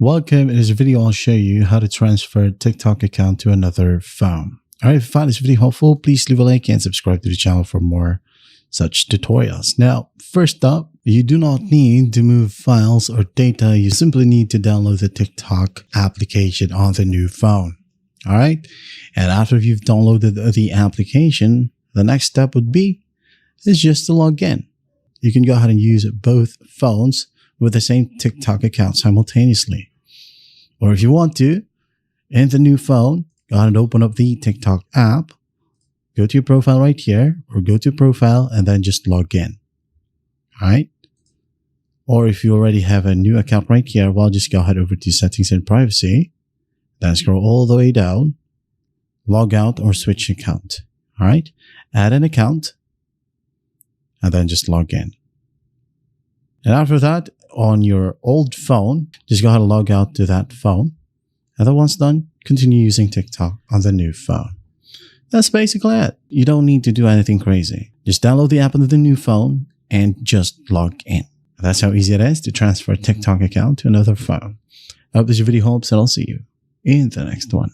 Welcome. In this video, I'll show you how to transfer a TikTok account to another phone. All right, if you find this video helpful, please leave a like and subscribe to the channel for more such tutorials. Now, first up, you do not need to move files or data. You simply need to download the TikTok application on the new phone. All right. And after you've downloaded the application, the next step would be just to log in. You can go ahead and use both phones with the same TikTok account simultaneously. Or if you want to, in the new phone, go ahead and open up the TikTok app, go to your profile right here, or go to profile and then just log in. All right. Or if you already have a new account right here, well, just go ahead over to settings and privacy, then scroll all the way down, log out or switch account. All right. Add an account and then just log in. And after that, on your old phone, just go ahead and log out to that phone. And then once done, continue using TikTok on the new phone. That's basically it. You don't need to do anything crazy. Just download the app on the new phone and just log in. That's how easy it is to transfer a TikTok account to another phone. I hope this video helps and I'll see you in the next one.